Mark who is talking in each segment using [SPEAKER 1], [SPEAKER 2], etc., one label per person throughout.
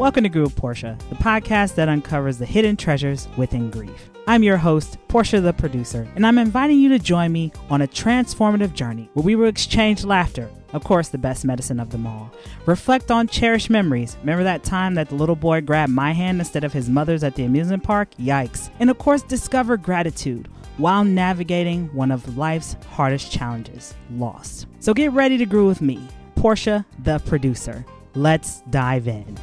[SPEAKER 1] Welcome to Grew with Portia, the podcast that uncovers the hidden treasures within grief. I'm your host, Portia the producer, and I'm inviting you to join me on a transformative journey where we will exchange laughter, of course, the best medicine of them all. Reflect on cherished memories. Remember that time that the little boy grabbed my hand instead of his mother's at the amusement park? Yikes. And of course, discover gratitude while navigating one of life's hardest challenges, loss. So get ready to grow with me, Portia the producer. Let's dive in.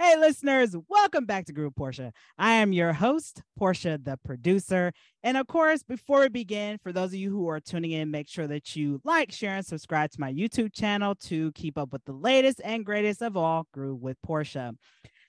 [SPEAKER 1] Hey listeners, welcome back to Grow with Portia. I am your host, Portia the producer. And of course, before we begin, for those of you who are tuning in, make sure that you like, share, and subscribe to my YouTube channel to keep up with the latest and greatest of all, Grow with Portia.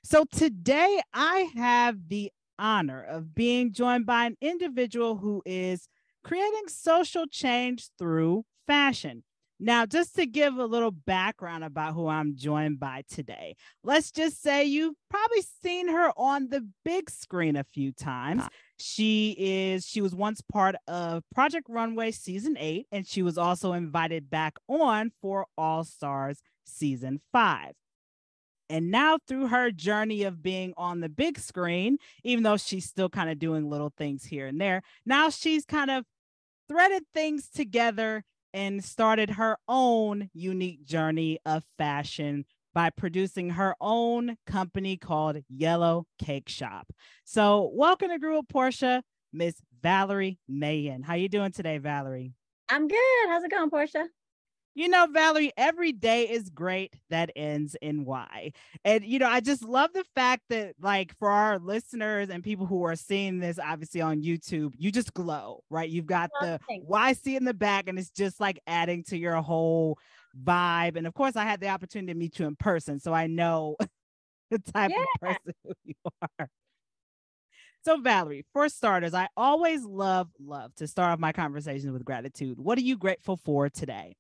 [SPEAKER 1] So today I have the honor of being joined by an individual who is creating social change through fashion. Now, just to give a little background about who I'm joined by today, let's just say you've probably seen her on the big screen a few times. She was once part of Project Runway Season 8, and she was also invited back on for All Stars Season 5. And now through her journey of being on the big screen, even though she's still kind of doing little things here and there, now she's kind of threaded things together and started her own unique journey of fashion by producing her own company called Yellowcake Shop. So welcome to Grow with Portia, Miss Valerie Mayen. How you doing today, Valerie?
[SPEAKER 2] I'm good. How's it going, Portia?
[SPEAKER 1] You know, Valerie, every day is great that ends in Y. And, I just love the fact that, like, for our listeners and people who are seeing this, obviously on YouTube, you just glow, right? You've got the YC in the back, and it's just like adding to your whole vibe. And of course, I had the opportunity to meet you in person, so I know the type of person who you are. So, Valerie, for starters, I always love to start off my conversations with gratitude. What are you grateful for today?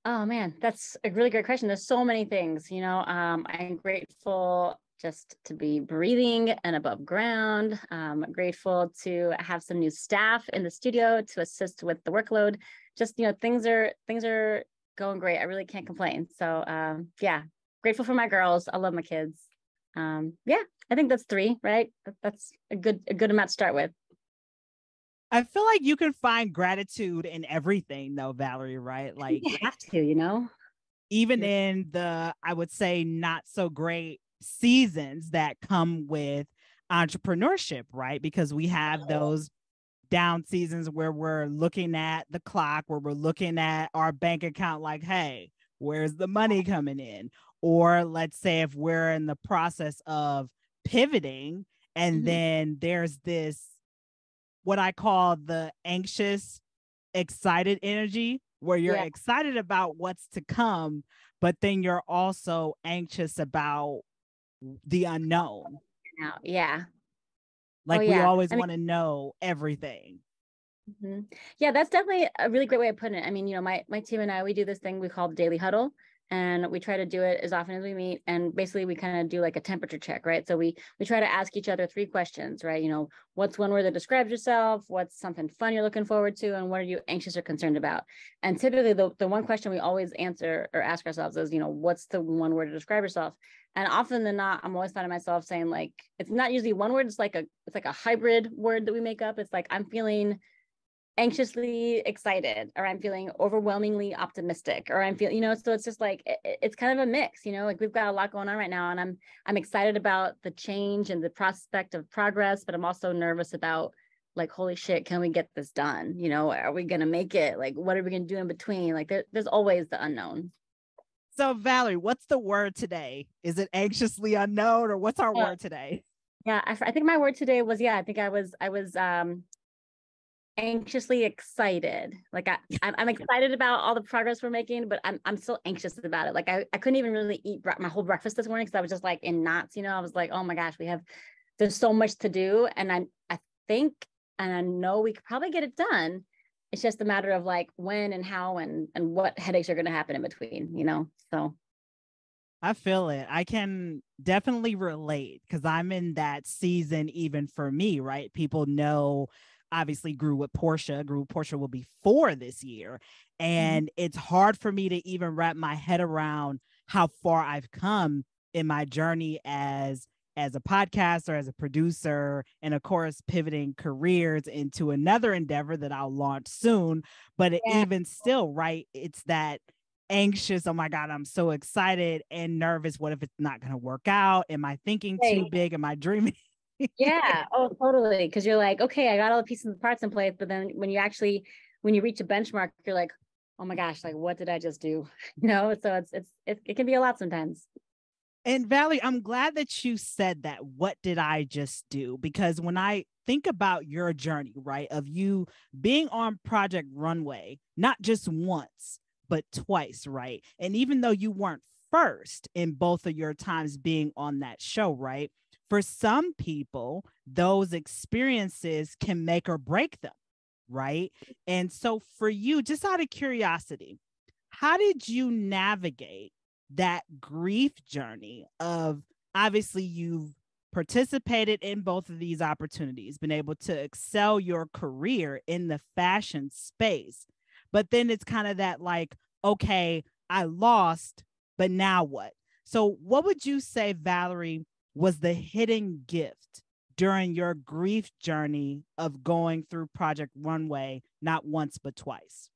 [SPEAKER 2] Oh man, that's a really great question. There's so many things, I'm grateful just to be breathing and above ground. I'm grateful to have some new staff in the studio to assist with the workload. Just, things are going great. I really can't complain. So grateful for my girls. I love my kids. I think that's 3, right? That's a good amount to start with.
[SPEAKER 1] I feel like you can find gratitude in everything though, Valerie, right? Like
[SPEAKER 2] you have to,
[SPEAKER 1] even in the, I would say, not so great seasons that come with entrepreneurship, right? Because we have those down seasons where we're looking at the clock, where we're looking at our bank account like, hey, where's the money coming in? Or let's say if we're in the process of pivoting and then there's this, what I call the anxious, excited energy, where you're excited about what's to come, but then you're also anxious about the unknown.
[SPEAKER 2] Yeah.
[SPEAKER 1] Like we always want to know everything.
[SPEAKER 2] Mm-hmm. Yeah, that's definitely a really great way of putting it. I mean, my team and I, we do this thing we call the daily huddle. And we try to do it as often as we meet. And basically we kind of do like a temperature check, right? So we try to ask each other 3 questions, right? What's one word that describes yourself? What's something fun you're looking forward to? And what are you anxious or concerned about? And typically the one question we always answer or ask ourselves is, what's the one word to describe yourself? And often than not, I'm always finding myself saying like, it's not usually one word. It's like a hybrid word that we make up. It's like, I'm feeling anxiously excited, or I'm feeling overwhelmingly optimistic, or I'm feeling, so it's just like, it's kind of a mix, like we've got a lot going on right now, and I'm excited about the change and the prospect of progress, but I'm also nervous about like, holy shit, can we get this done? Are we going to make it? Like, what are we going to do in between? Like there's always the unknown.
[SPEAKER 1] So Valerie, what's the word today? Is it anxiously unknown, or what's our word today?
[SPEAKER 2] Yeah, I think my word today was, I think I was anxiously excited. Like I'm excited about all the progress we're making, but I'm still anxious about it. Like I couldn't even really eat my whole breakfast this morning because I was just like in knots. I was like, oh my gosh, there's so much to do, and I think and I know we could probably get it done. It's just a matter of like when and how and what headaches are going to happen in between. So
[SPEAKER 1] I feel it. I can definitely relate because I'm in that season even for me, right? People know obviously grew with Portia. Portia will be 4 this year. And it's hard for me to even wrap my head around how far I've come in my journey as a podcaster, as a producer, and of course, pivoting careers into another endeavor that I'll launch soon. But even still, right, it's that anxious, oh my God, I'm so excited and nervous. What if it's not going to work out? Am I thinking too big? Am I dreaming?
[SPEAKER 2] Yeah. Oh, totally. Because you're like, okay, I got all the pieces and parts in place. But then when you reach a benchmark, you're like, oh my gosh, like, what did I just do? So it can be a lot sometimes.
[SPEAKER 1] And Valerie, I'm glad that you said that. What did I just do? Because when I think about your journey, right, of you being on Project Runway, not just once, but twice, right? And even though you weren't first in both of your times being on that show, right? For some people, those experiences can make or break them, right? And so for you, just out of curiosity, how did you navigate that grief journey of, obviously you've participated in both of these opportunities, been able to excel your career in the fashion space, but then it's kind of that like, okay, I lost, but now what? So what would you say, Valerie, was the hidden gift during your grief journey of going through Project Runway, not once, but twice?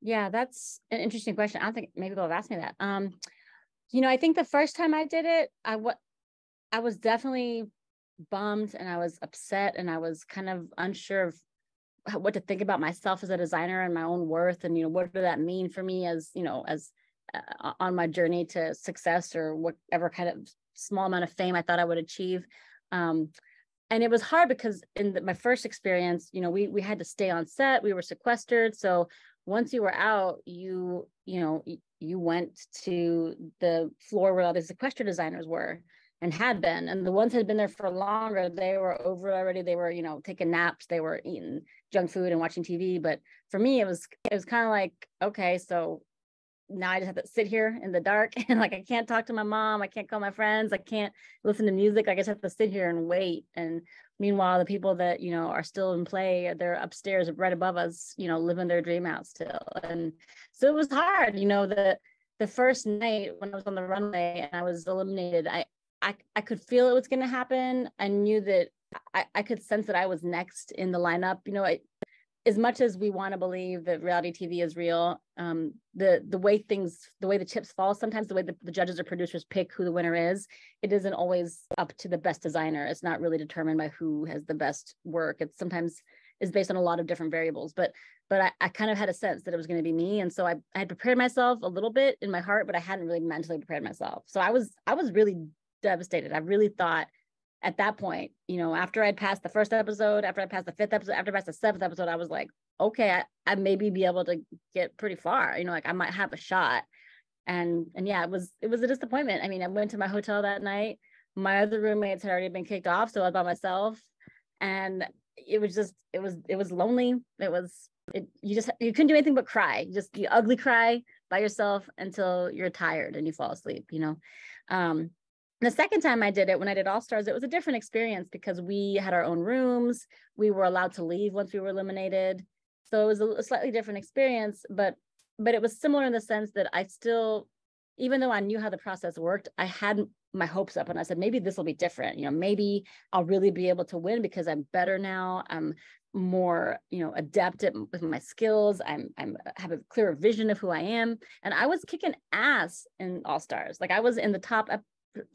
[SPEAKER 2] Yeah, that's an interesting question. I don't think maybe they'll have asked me that. I think the first time I did it, I was definitely bummed and I was upset and I was kind of unsure of what to think about myself as a designer and my own worth. And, what did that mean for me as on my journey to success or whatever kind of small amount of fame I thought I would achieve. And it was hard because in my first experience, we had to stay on set, we were sequestered. So once you were out, you went to the floor where all the sequester designers were and had been, and the ones that had been there for longer, they were over already. They were, taking naps, they were eating junk food and watching TV. But for me, it was kind of like, okay, so now I just have to sit here in the dark and like I can't talk to my mom, I can't call my friends, I can't listen to music. I just have to sit here and wait. And meanwhile, the people that are still in play, they're upstairs right above us, living their dream out still. And so it was hard. The first night when I was on the runway and I was eliminated, I could feel it was going to happen. I knew that I could sense that I was next in the lineup. As much as we want to believe that reality TV is real, the way the chips fall, sometimes the way the judges or producers pick who the winner is, it isn't always up to the best designer. It's not really determined by who has the best work. It sometimes is based on a lot of different variables. But I kind of had a sense that it was going to be me, and so I had prepared myself a little bit in my heart, but I hadn't really mentally prepared myself. So I was really devastated. I really thought, at that point, after I'd passed the first episode, after I passed the 5th episode, after I passed the 7th episode, I was like, okay, I maybe be able to get pretty far, like I might have a shot. And yeah, it was a disappointment. I mean, I went to my hotel that night. My other roommates had already been kicked off, so I was by myself. And it was lonely. You couldn't do anything but cry. You ugly cry by yourself until you're tired and you fall asleep, The second time I did it, when I did All Stars, it was a different experience because we had our own rooms. We were allowed to leave once we were eliminated. So it was a slightly different experience, but it was similar in the sense that I still, even though I knew how the process worked, I had my hopes up and I said, maybe this will be different. Maybe I'll really be able to win because I'm better now. I'm more, adept with my skills. I have a clearer vision of who I am. And I was kicking ass in All Stars. Like I was in the top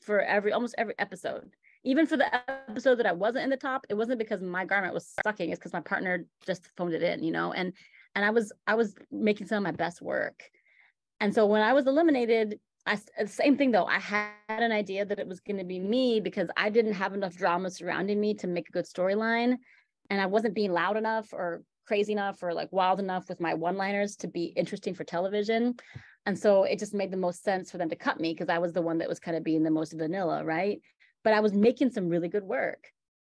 [SPEAKER 2] for almost every episode. Even for the episode that I wasn't in the top, it wasn't because my garment was sucking. It's because my partner just phoned it in, and I was making some of my best work. And so when I was eliminated, same thing though. I had an idea that it was going to be me because I didn't have enough drama surrounding me to make a good storyline, and I wasn't being loud enough or crazy enough or like wild enough with my one-liners to be interesting for television. And so it just made the most sense for them to cut me because I was the one that was kind of being the most vanilla, right? But I was making some really good work.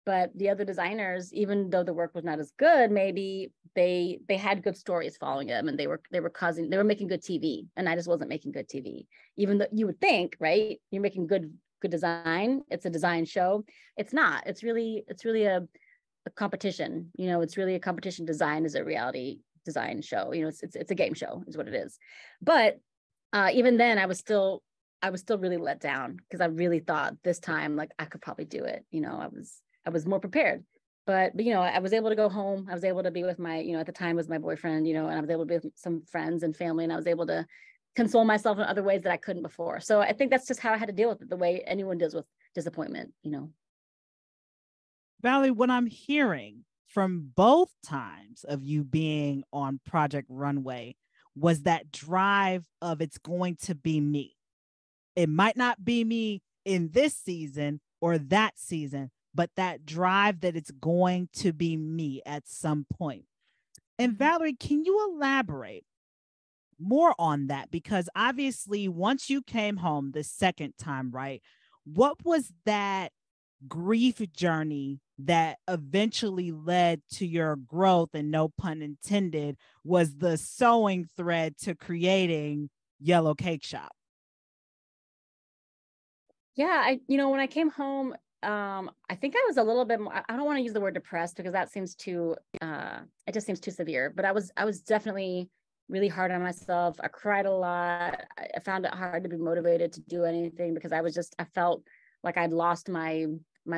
[SPEAKER 2] But the other designers, even though the work was not as good, maybe they had good stories following them and they were making good TV. And I just wasn't making good TV. Even though you would think, right? You're making good design. It's a design show. It's not. It's really a competition. You know, it's really a competition design as a reality design show. You know, it's a game show is what it is. But even then I was still really let down because I really thought this time, like, I could probably do it. You know, I was more prepared. But, you know, I was able to go home. I was able to be with my, you know, at the time was my boyfriend, you know, and I was able to be with some friends and family, and I was able to console myself in other ways that I couldn't before. So I think that's just how I had to deal with it, the way anyone deals with disappointment, you know.
[SPEAKER 1] Valerie, what I'm hearing from both times of you being on Project Runway was that drive of it's going to be me. It might not be me in this season or that season, but that drive that it's going to be me at some point. And Valerie, can you elaborate more on that? Because obviously, once you came home the second time, right? What was that grief journey that eventually led to your growth, and no pun intended, was the sewing thread to creating Yellowcake Shop?
[SPEAKER 2] Yeah, you know, when I came home, I think I was a little bit more, I don't want to use the word depressed because that seems too, it just seems too severe, but I was definitely really hard on myself. I cried a lot. I found it hard to be motivated to do anything because I felt like I'd lost my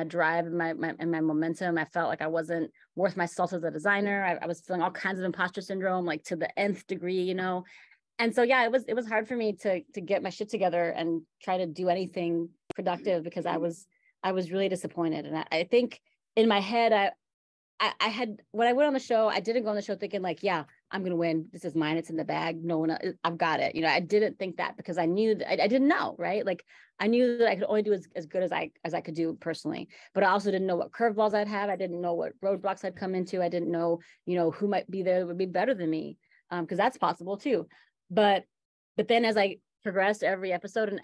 [SPEAKER 2] drive and my momentum. I felt like I wasn't worth my salt as a designer. I was feeling all kinds of imposter syndrome, like to the nth degree, you know? And so, yeah, it was hard for me to get my shit together and try to do anything productive because I was really disappointed. And I think in my head, I had, when I went on the show, I didn't go on the show thinking like, yeah, I'm going to win. This is mine. It's in the bag. No one else, I've got it. You know, I didn't think that because I knew that I didn't know, right? Like I knew that I could only do as good as I could do personally, but I also didn't know what curveballs I'd have. I didn't know what roadblocks I'd come into. I didn't know, you know, who might be there that would be better than me. Because that's possible too. But then as I progressed every episode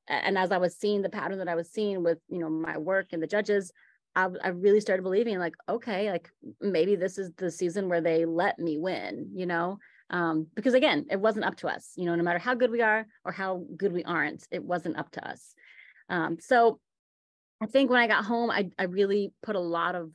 [SPEAKER 2] and as I was seeing the pattern that I was seeing with, you know, my work and the judges, I really started believing like, okay, like maybe this is the season where they let me win, you know, because again, it wasn't up to us, you know, no matter how good we are or how good we aren't, it wasn't up to us. So I think when I got home, I really put a lot of,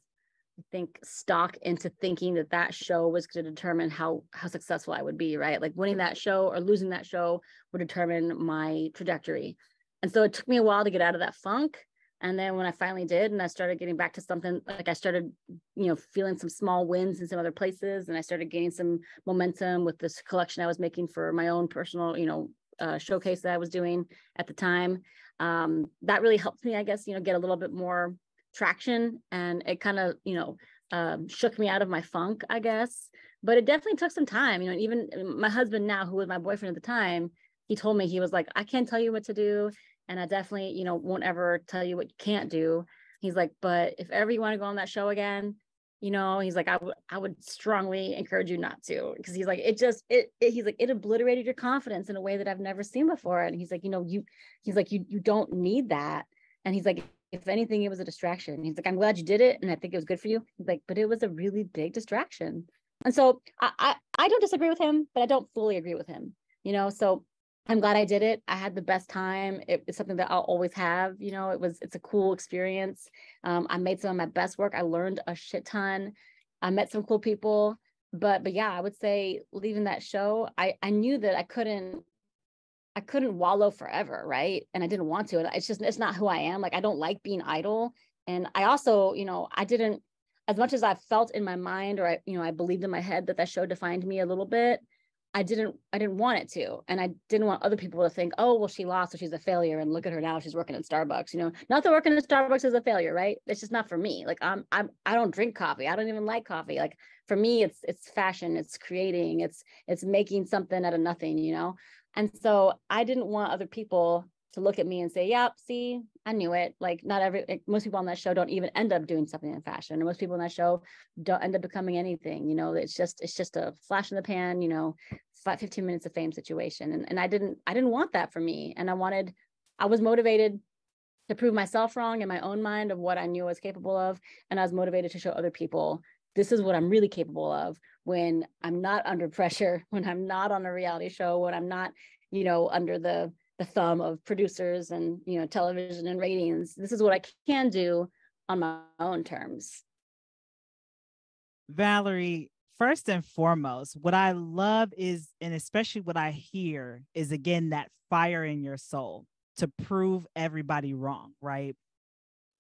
[SPEAKER 2] I think, stock into thinking that show was going to determine how successful I would be, right? Like winning that show or losing that show would determine my trajectory. And so it took me a while to get out of that funk. And then when I finally did, and I started getting back to something, like I started, you know, feeling some small wins in some other places, and I started gaining some momentum with this collection I was making for my own personal, you know, showcase that I was doing at the time. That really helped me, I guess, you know, get a little bit more traction, and it kind of, you know, shook me out of my funk, I guess. But it definitely took some time, you know. Even my husband now, who was my boyfriend at the time, he told me, he was like, I can't tell you what to do, and I definitely, you know, won't ever tell you what you can't do. He's like, but if ever you want to go on that show again, you know, he's like, I would strongly encourage you not to, because he's like, he's like, it obliterated your confidence in a way that I've never seen before. And he's like, you know, he's like, you don't need that. And he's like, if anything, it was a distraction. He's like, I'm glad you did it, and I think it was good for you. He's like, but it was a really big distraction. And so I don't disagree with him, but I don't fully agree with him, you know. So I'm glad I did it. I had the best time. It's something that I'll always have. You know, it's a cool experience. I made some of my best work. I learned a shit ton. I met some cool people. But yeah, I would say leaving that show, I knew that I couldn't wallow forever, right? And I didn't want to. It's not who I am. Like I don't like being idle. And I also, you know, I didn't, as much as I felt in my mind, or I believed in my head that show defined me a little bit, I didn't want it to. And I didn't want other people to think, oh, well, she lost, so she's a failure. And look at her now, she's working at Starbucks. You know, not that working at Starbucks is a failure, right? It's just not for me. Like I don't drink coffee. I don't even like coffee. Like for me, it's fashion, it's creating, it's making something out of nothing, you know? And so I didn't want other people to look at me and say, yep, see, I knew it. Like most people on that show don't even end up doing something in fashion. And most people on that show don't end up becoming anything. You know, it's just a flash in the pan, you know, 15 minutes of fame situation. And I didn't want that for me. And I was motivated to prove myself wrong in my own mind of what I knew I was capable of. And I was motivated to show other people, this is what I'm really capable of when I'm not under pressure, when I'm not on a reality show, when I'm not, you know, under the thumb of producers and, you know, television and ratings. This is what I can do on my own terms.
[SPEAKER 1] Valerie, first and foremost, what I love is, and especially what I hear is, again, that fire in your soul to prove everybody wrong, right?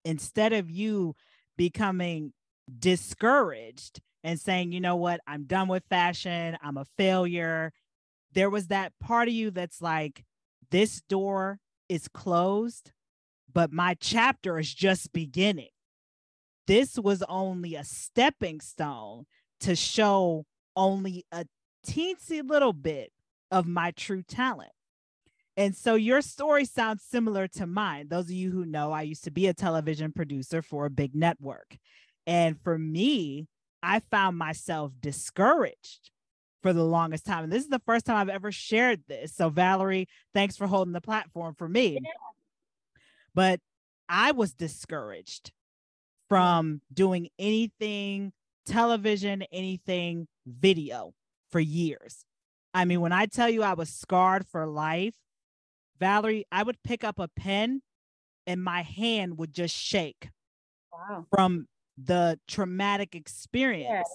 [SPEAKER 1] Instead of you becoming discouraged and saying, you know what, I'm done with fashion, I'm a failure, there was that part of you that's like, this door is closed, but my chapter is just beginning. This was only a stepping stone to show only a teensy little bit of my true talent. And so your story sounds similar to mine. Those of you who know, I used to be a television producer for a big network. And for me, I found myself discouraged for the longest time. And this is the first time I've ever shared this. So Valerie, thanks for holding the platform for me. Yeah. But I was discouraged from doing anything television, anything video for years. I mean, when I tell you I was scarred for life, Valerie, I would pick up a pen and my hand would just shake. Wow. From the traumatic experience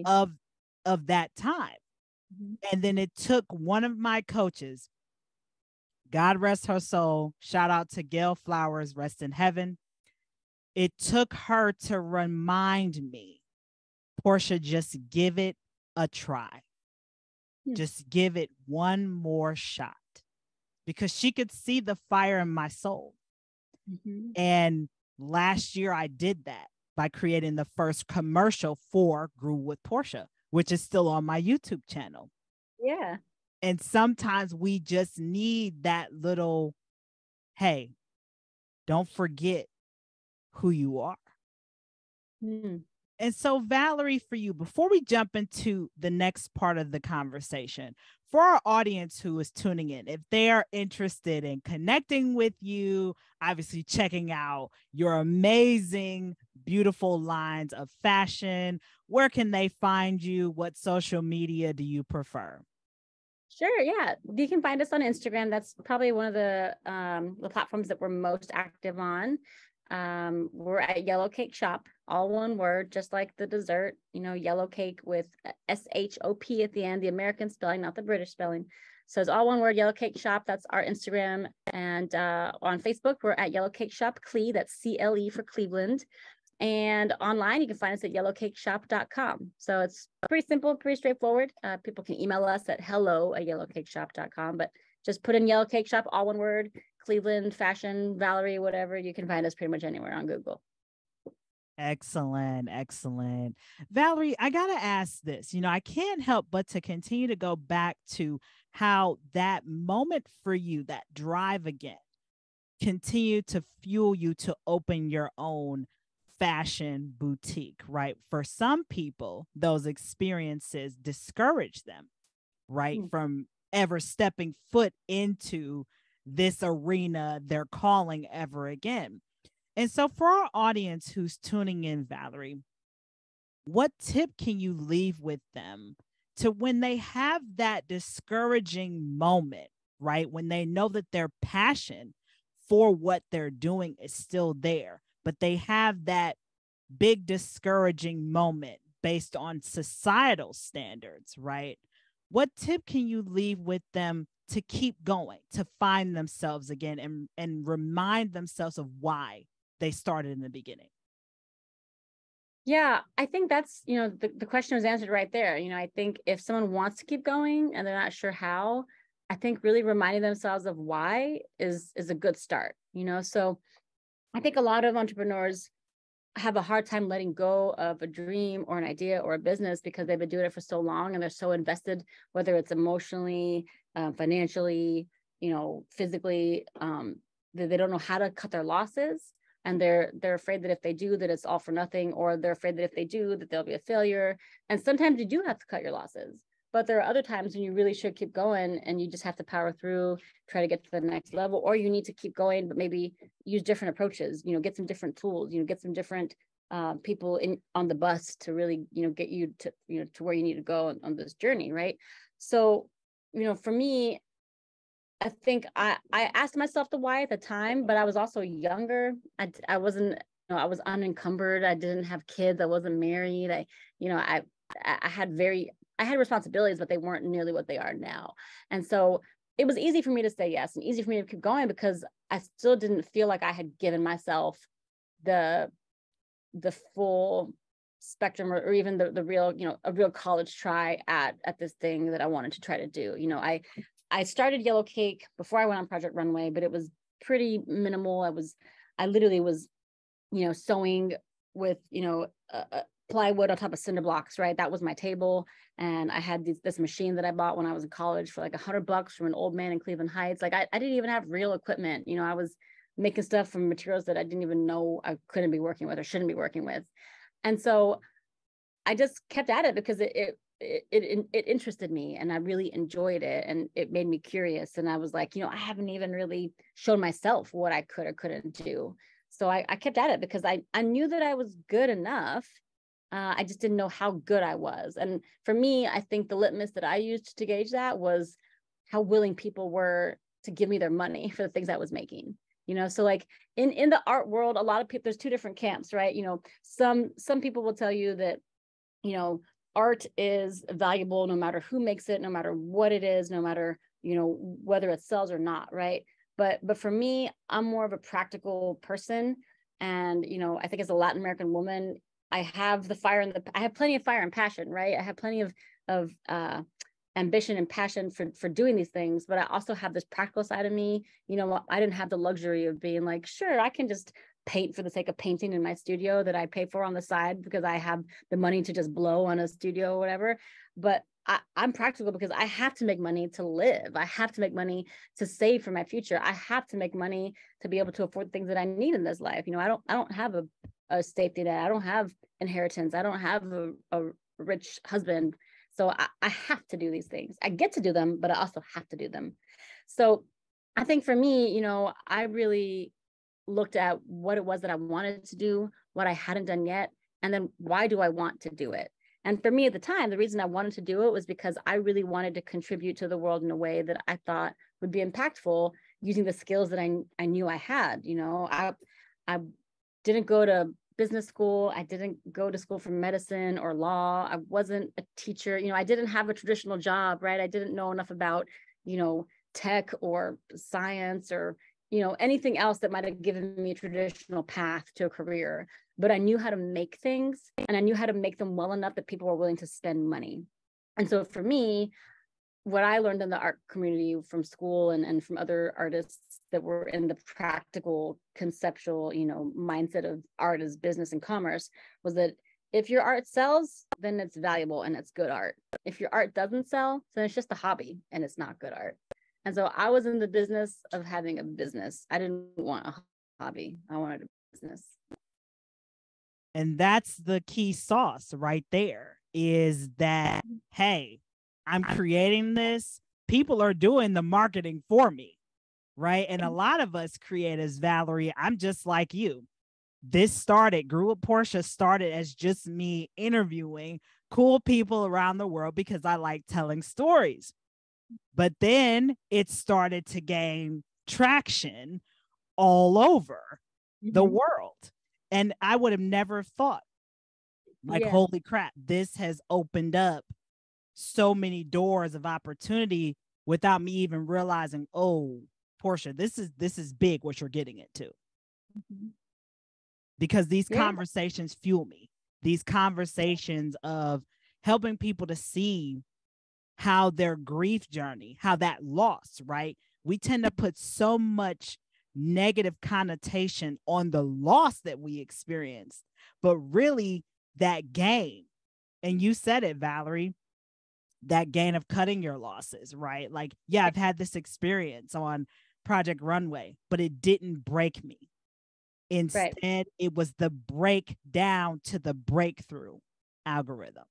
[SPEAKER 1] of that time. Mm-hmm. And then it took one of my coaches, God rest her soul, shout out to Gail Flowers, rest in heaven. It took her to remind me, Portia, just give it a try. Just give it one more shot. Because she could see the fire in my soul. Mm-hmm. And last year I did that by creating the first commercial for Grew with Portia, which is still on my YouTube channel.
[SPEAKER 2] Yeah.
[SPEAKER 1] And sometimes we just need that little, hey, don't forget who you are. And so, Valerie, for you, before we jump into the next part of the conversation, for our audience who is tuning in, if they are interested in connecting with you, obviously checking out your amazing, beautiful lines of fashion, where can they find you? What social media do you prefer?
[SPEAKER 2] Sure. Yeah. You can find us on Instagram. That's probably one of the platforms that we're most active on. We're at Yellowcake Shop, all one word, just like the dessert, Yellowcake with SHOP at the end, the American spelling, not the British spelling. So it's all one word, Yellowcake Shop. That's our Instagram. And on Facebook, we're at Yellowcake Shop Cle, that's CLE for Cleveland. And online, you can find us at yellowcakeshop.com. So it's pretty simple, pretty straightforward. People can email us at hello@yellowcakeshop.com, but just put in Yellowcake Shop, all one word, Cleveland, fashion, Valerie, whatever. You can find us pretty much anywhere on Google.
[SPEAKER 1] Excellent. Excellent. Valerie, I got to ask this, I can't help but to continue to go back to how that moment for you, that drive again, continued to fuel you to open your own fashion boutique, right? For some people, those experiences discourage them, right? From ever stepping foot into this arena they're calling ever again. And so for our audience who's tuning in, Valerie, what tip can you leave with them to when they have that discouraging moment, right? When they know that their passion for what they're doing is still there, but they have that big discouraging moment based on societal standards, right? What tip can you leave with them to keep going, to find themselves again and remind themselves of why they started in the beginning?
[SPEAKER 2] Yeah, I think that's, the question was answered right there. I think if someone wants to keep going and they're not sure how, I think really reminding themselves of why is a good start, So I think a lot of entrepreneurs have a hard time letting go of a dream or an idea or a business because they've been doing it for so long and they're so invested, whether it's emotionally, financially, physically, that they don't know how to cut their losses. And they're afraid that if they do, that it's all for nothing, or they're afraid that if they do, that they'll be a failure. And sometimes you do have to cut your losses, but there are other times when you really should keep going and you just have to power through, try to get to the next level, or you need to keep going, but maybe use different approaches, get some different tools, get some different people on the bus to really, get you to, to where you need to go on this journey. Right. So, for me, I think I asked myself the why at the time, but I was also younger. I wasn't I was unencumbered. I didn't have kids. I wasn't married. I had responsibilities, but they weren't nearly what they are now. And so it was easy for me to say yes and easy for me to keep going because I still didn't feel like I had given myself the full spectrum or even the real, a real college try at this thing that I wanted to try to do. I started Yellowcake before I went on Project Runway, but it was pretty minimal. I literally was, sewing with, plywood on top of cinder blocks, right? That was my table. And I had this machine that I bought when I was in college for like $100 from an old man in Cleveland Heights. Like I didn't even have real equipment. I was making stuff from materials that I didn't even know I couldn't be working with or shouldn't be working with. And so I just kept at it because it interested me and I really enjoyed it and it made me curious. And I was like, I haven't even really shown myself what I could or couldn't do. So I kept at it because I knew that I was good enough. I just didn't know how good I was. And for me, I think the litmus that I used to gauge that was how willing people were to give me their money for the things I was making. So like in the art world, a lot of people, there's two different camps, right? Some people will tell you that, art is valuable no matter who makes it, no matter what it is, no matter, whether it sells or not, right? But for me, I'm more of a practical person. And, I think as a Latin American woman, I have I have plenty of fire and passion, right? I have plenty of ambition and passion for doing these things, but I also have this practical side of me. I didn't have the luxury of being like, sure, I can just paint for the sake of painting in my studio that I pay for on the side because I have the money to just blow on a studio or whatever. But I'm practical because I have to make money to live. I have to make money to save for my future. I have to make money to be able to afford things that I need in this life. I don't have a safety net. I don't have inheritance. I don't have a rich husband. So I have to do these things. I get to do them, but I also have to do them. So I think for me, I really looked at what it was that I wanted to do, what I hadn't done yet, and then why do I want to do it? And for me at the time, the reason I wanted to do it was because I really wanted to contribute to the world in a way that I thought would be impactful using the skills that I knew I had. I didn't go to business school. I didn't go to school for medicine or law. I wasn't a teacher. I didn't have a traditional job, right? I didn't know enough about, tech or science or, anything else that might have given me a traditional path to a career. But I knew how to make things and I knew how to make them well enough that people were willing to spend money. And so for me, what I learned in the art community from school and from other artists that were in the practical, conceptual, mindset of art as business and commerce was that if your art sells, then it's valuable and it's good art. If your art doesn't sell, then it's just a hobby and it's not good art. And so I was in the business of having a business. I didn't want a hobby. I wanted a business.
[SPEAKER 1] And that's the key sauce right there is that, hey, I'm creating this. People are doing the marketing for me, right? And a lot of us creators, Valerie, I'm just like you. Grew Up Portia started as just me interviewing cool people around the world because I like telling stories. But then it started to gain traction all over the world. And I would have never thought, like, holy crap, this has opened up so many doors of opportunity without me even realizing, oh, Portia, this is big what you're getting into. Because these conversations fuel me. These conversations of helping people to see how their grief journey, how that loss, right? We tend to put so much negative connotation on the loss that we experienced, but really that gain, and you said it, Valerie, that gain of cutting your losses, right? Like, yeah, I've had this experience on Project Runway, but it didn't break me. Instead, it was the breakdown to the breakthrough algorithm.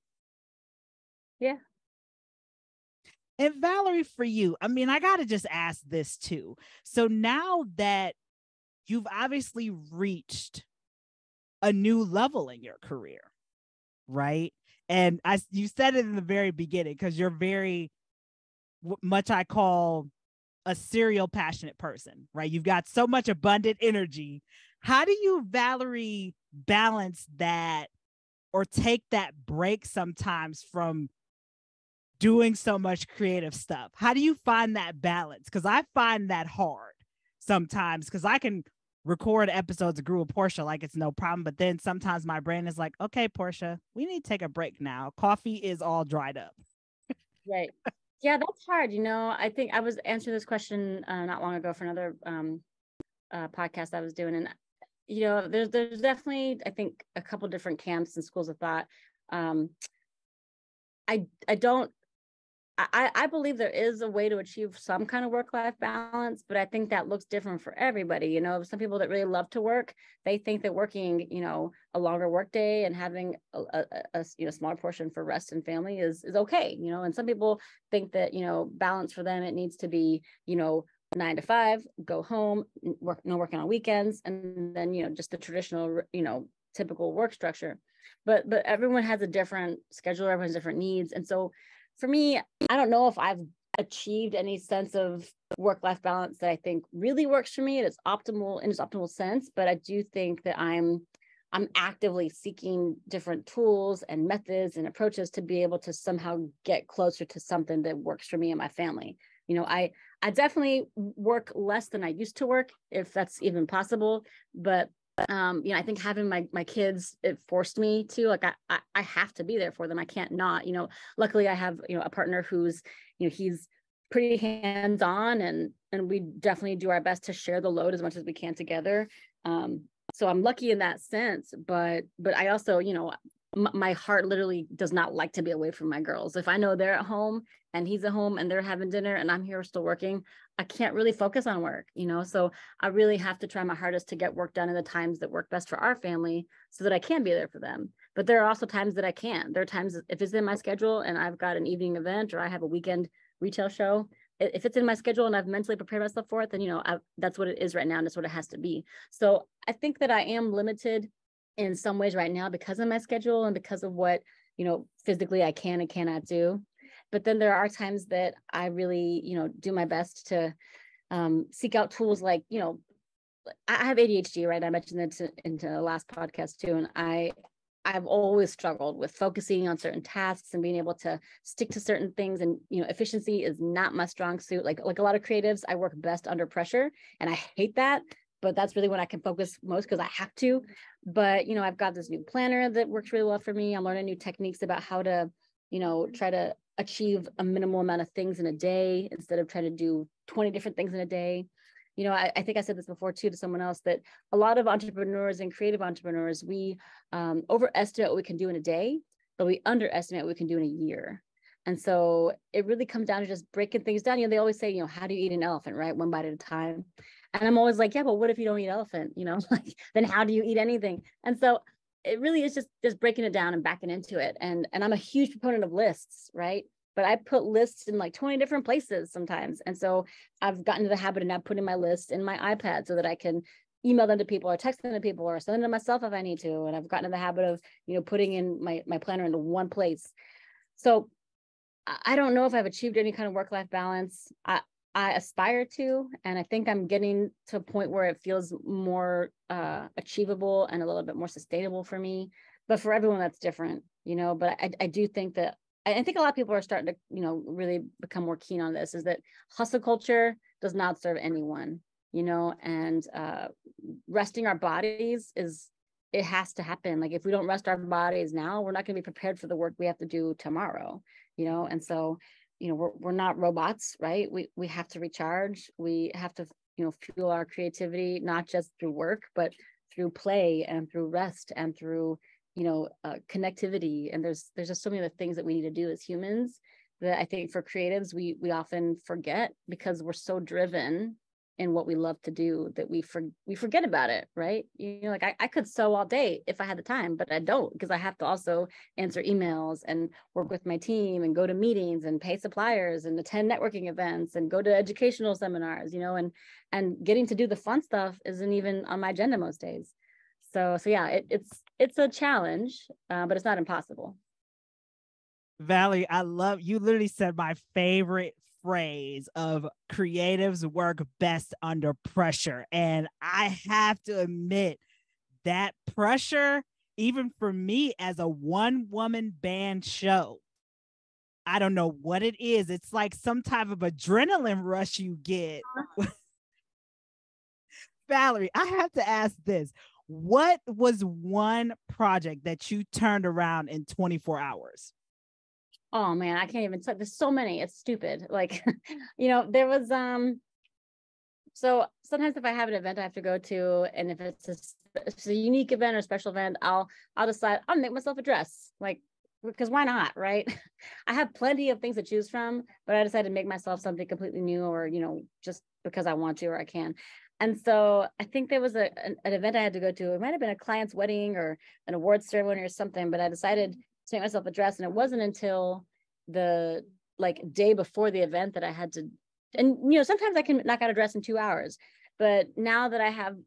[SPEAKER 2] Yeah.
[SPEAKER 1] And Valerie, for you, I mean, I got to just ask this too. So now that you've obviously reached a new level in your career, right? And you said it in the very beginning, because you're very much I call a serial passionate person, right? You've got so much abundant energy How do you, Valerie, balance that or take that break sometimes from doing so much creative stuff? How do you find that balance? Because I find that hard sometimes, because I can record episodes of Grew with Portia like it's no problem, but then sometimes my brain is like, okay, Portia, we need to take a break now. Coffee is all dried up.
[SPEAKER 2] Right. Yeah, that's hard. I think I was answering this question not long ago for another podcast I was doing, and there's definitely, I think, a couple different camps and schools of thought. I don't. I believe there is a way to achieve some kind of work-life balance, but I think that looks different for everybody. Some people that really love to work, they think that working, a longer work day and having a smaller portion for rest and family is okay. And some people think that, balance for them, it needs to be, 9 to 5, go home, work, no working on weekends, and then, just the traditional, typical work structure. But everyone has a different schedule, everyone has different needs. And so for me, I don't know if I've achieved any sense of work-life balance that I think really works for me. It's optimal in its optimal sense, but I do think that I'm actively seeking different tools and methods and approaches to be able to somehow get closer to something that works for me and my family. I definitely work less than I used to work, if that's even possible, but I think having my kids, it forced me to, like, I have to be there for them. I can't not. Luckily I have, a partner who's, he's pretty hands-on, and we definitely do our best to share the load as much as we can together. So I'm lucky in that sense, but I also, my heart literally does not like to be away from my girls. If I know they're at home and he's at home and they're having dinner and I'm here still working, I can't really focus on work, so I really have to try my hardest to get work done in the times that work best for our family so that I can be there for them. But there are also times that I can't. There are times if it's in my schedule and I've got an evening event or I have a weekend retail show, if it's in my schedule and I've mentally prepared myself for it, then, that's what it is right now. And that's what it has to be. So I think that I am limited in some ways right now because of my schedule and because of what, physically I can and cannot do. But then there are times that I really, do my best to seek out tools like, I have ADHD, right? I mentioned that in the last podcast too. And I've always struggled with focusing on certain tasks and being able to stick to certain things. And, efficiency is not my strong suit. Like a lot of creatives, I work best under pressure and I hate that. But that's really when I can focus most because I have to. But, I've got this new planner that works really well for me. I'm learning new techniques about how to, try to achieve a minimal amount of things in a day instead of trying to do 20 different things in a day. I think I said this before too to someone else, that a lot of entrepreneurs and creative entrepreneurs, we overestimate what we can do in a day, but we underestimate what we can do in a year. And so it really comes down to just breaking things down. They always say, how do you eat an elephant, right? One bite at a time. And I'm always like, yeah, but what if you don't eat elephant? Like, then how do you eat anything? And so it really is just breaking it down and backing into it. And I'm a huge proponent of lists, right? But I put lists in like 20 different places sometimes. And so I've gotten to the habit of now putting my list in my iPad so that I can email them to people or text them to people or send them to myself if I need to. And I've gotten to the habit of, putting in my planner into one place. So I don't know if I've achieved any kind of work-life balance. I aspire to, and I think I'm getting to a point where it feels more achievable and a little bit more sustainable for me. But for everyone, that's different, But I do think that I think a lot of people are starting to, really become more keen on this. Is that hustle culture does not serve anyone, and resting our bodies it has to happen. Like if we don't rest our bodies now, we're not going to be prepared for the work we have to do tomorrow, and so. We're not robots, right? We have to recharge. We have to, fuel our creativity, not just through work, but through play and through rest and through, connectivity. And there's just so many other things that we need to do as humans that I think for creatives, we often forget because we're so driven in what we love to do that we forget about it, right? Like I could sew all day if I had the time, but I don't because I have to also answer emails and work with my team and go to meetings and pay suppliers and attend networking events and go to educational seminars, and getting to do the fun stuff isn't even on my agenda most days. So yeah, it's a challenge, but it's not impossible.
[SPEAKER 1] Valerie, I love, you literally said my favorite phrase of creatives work best under pressure. And I have to admit that pressure, even for me as a one-woman band show, I don't know what it is. It's like some type of adrenaline rush you get. Valerie, I have to ask this. What was one project that you turned around in 24 hours?
[SPEAKER 2] Oh man, I can't even, there's so many. It's stupid. Like, there was, so sometimes if I have an event I have to go to, and if it's a unique event or special event, I'll decide I'll make myself a dress. Like, because why not, right? I have plenty of things to choose from, but I decided to make myself something completely new, or, just because I want to, or I can. And so I think there was an event I had to go to. It might've been a client's wedding or an awards ceremony or something, but I decided to make myself a dress. And it wasn't until the day before the event that I had to, and, sometimes I can knock out a dress in 2 hours, but now that I have,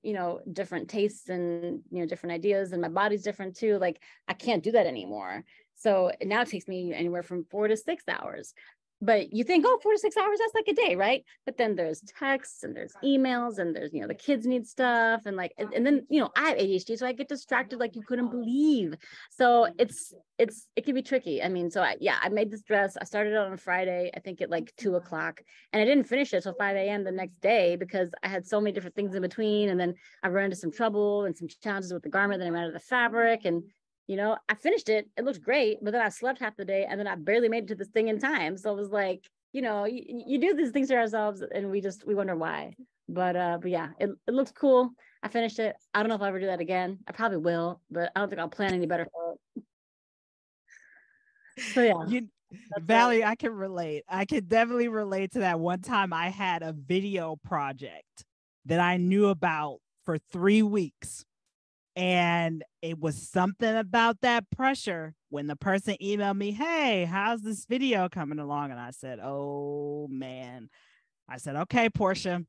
[SPEAKER 2] different tastes and, different ideas, and my body's different too, like I can't do that anymore. So now it takes me anywhere from 4 to 6 hours. But you think, oh, 4 to 6 hours, that's like a day, right? But then there's texts and there's emails and there's, the kids need stuff. And and then, I have ADHD, so I get distracted like you couldn't believe. So it can be tricky. I mean, so I made this dress. I started it on a Friday, I think at 2:00, and I didn't finish it till 5 a.m. the next day because I had so many different things in between. And then I ran into some trouble and some challenges with the garment. Then I ran out of the fabric, and I finished it. It looked great, but then I slept half the day, and then I barely made it to this thing in time. So it was like, you do these things to ourselves, and we wonder why. But yeah, it looks cool. I finished it. I don't know if I'll ever do that again. I probably will, but I don't think I'll plan any better for it. So yeah.
[SPEAKER 1] Valerie, I can relate. I can definitely relate to that. One time I had a video project that I knew about for 3 weeks. And it was something about that pressure when the person emailed me, hey, how's this video coming along? And I said, oh, man. I said, okay, Portia,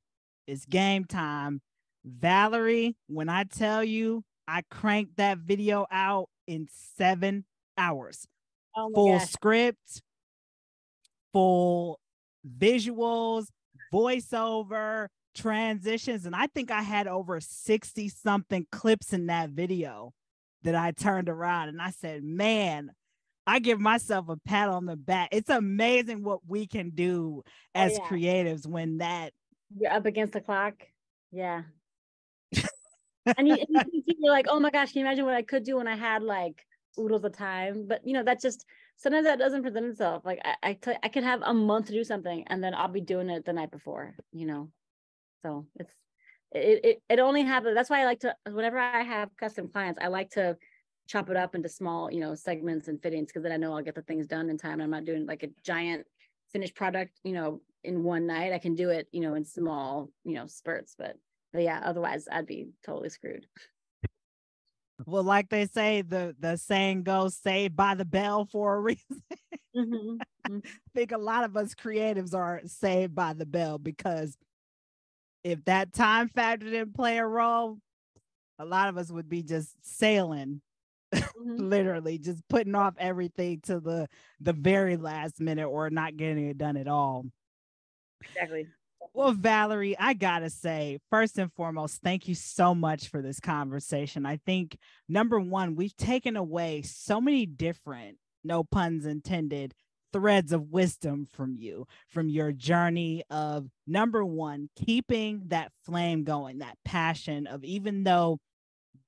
[SPEAKER 1] it's game time. Valerie, when I tell you, I cranked that video out in 7 hours.
[SPEAKER 2] Oh my
[SPEAKER 1] full
[SPEAKER 2] gosh.
[SPEAKER 1] script, full visuals, voiceover, transitions. And I think I had over 60 something clips in that video that I turned around, and I said, man, I give myself a pat on the back. It's amazing what we can do as creatives when
[SPEAKER 2] you're up against the clock. Yeah. and you're like, oh my gosh, can you imagine what I could do when I had oodles of time? But that's just, sometimes that doesn't present itself. Like I could have a month to do something, and then I'll be doing it the night before, so it only happens. That's why I like to, whenever I have custom clients, I like to chop it up into small, segments and fittings, because then I know I'll get the things done in time. I'm not doing a giant finished product, in one night. I can do it, in small, spurts, but yeah, otherwise I'd be totally screwed.
[SPEAKER 1] Well, like they say, the saying goes, saved by the bell for a reason.
[SPEAKER 2] Mm-hmm.
[SPEAKER 1] I think a lot of us creatives are saved by the bell, because if that time factor didn't play a role, a lot of us would be just sailing, literally just putting off everything to the very last minute, or not getting it done at all.
[SPEAKER 2] Exactly.
[SPEAKER 1] Well, Valerie, I gotta say, first and foremost, thank you so much for this conversation. I think, number one, we've taken away so many different, no puns intended, threads of wisdom from you, from your journey of, number one, keeping that flame going, that passion of, even though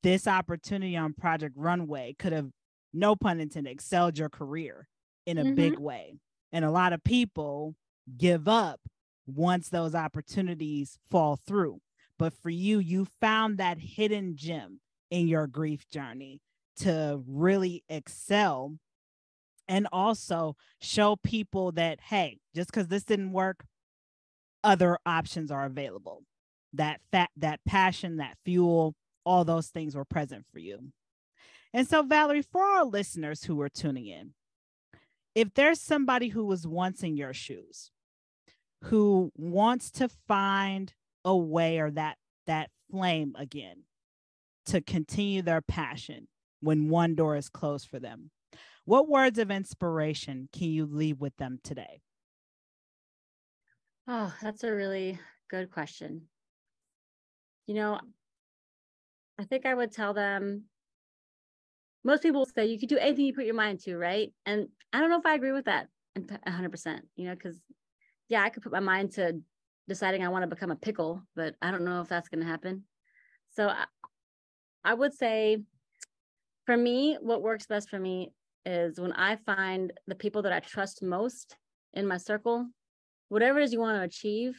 [SPEAKER 1] this opportunity on Project Runway could have, no pun intended, excelled your career in a big way. And a lot of people give up once those opportunities fall through. But for you, you found that hidden gem in your grief journey to really excel, and also show people that, hey, just because this didn't work, other options are available. That passion, that fuel, all those things were present for you. And so, Valerie, for our listeners who are tuning in, if there's somebody who was once in your shoes, who wants to find a way, or that flame again, to continue their passion when one door is closed for them, what words of inspiration can you leave with them today?
[SPEAKER 2] Oh, that's a really good question. You know, I think I would tell them, most people say you could do anything you put your mind to, right? And I don't know if I agree with that 100%, because yeah, I could put my mind to deciding I want to become a pickle, but I don't know if that's going to happen. So I would say for me, what works best for me is when I find the people that I trust most in my circle, whatever it is you want to achieve,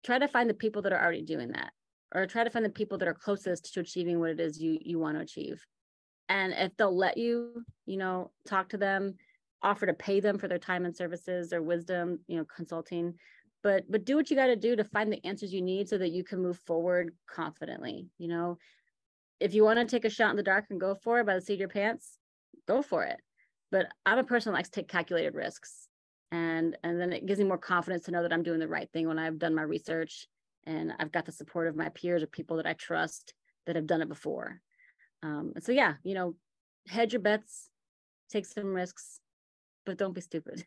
[SPEAKER 2] try to find the people that are already doing that, or try to find the people that are closest to achieving what it is you want to achieve. And if they'll let you, talk to them, offer to pay them for their time and services or wisdom, consulting, but do what you got to do to find the answers you need so that you can move forward confidently. If you want to take a shot in the dark and go for it by the seat of your pants, go for it. But I'm a person that likes to take calculated risks. And then it gives me more confidence to know that I'm doing the right thing when I've done my research and I've got the support of my peers or people that I trust that have done it before. So yeah, hedge your bets, take some risks, but don't be stupid.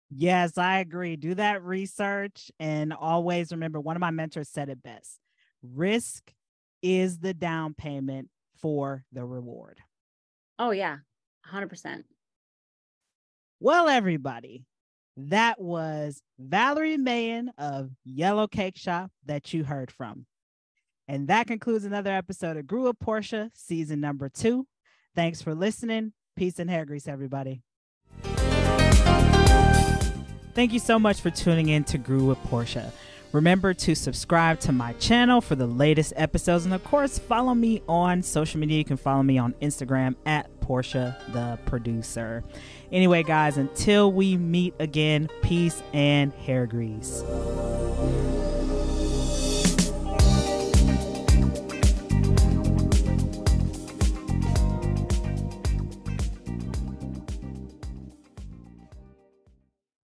[SPEAKER 1] Yes, I agree. Do that research and always remember, one of my mentors said it best. Risk is the down payment for the reward.
[SPEAKER 2] Oh yeah, 100%.
[SPEAKER 1] Well, everybody, that was Valerie Mayen of Yellowcake Shop that you heard from. And that concludes another episode of Grew with Portia, season number 2. Thanks for listening. Peace and hair grease, everybody. Thank you so much for tuning in to Grew with Portia. Remember to subscribe to my channel for the latest episodes. And of course, follow me on social media. You can follow me on Instagram at Portia the Producer. Anyway, guys, until we meet again, peace and hair grease.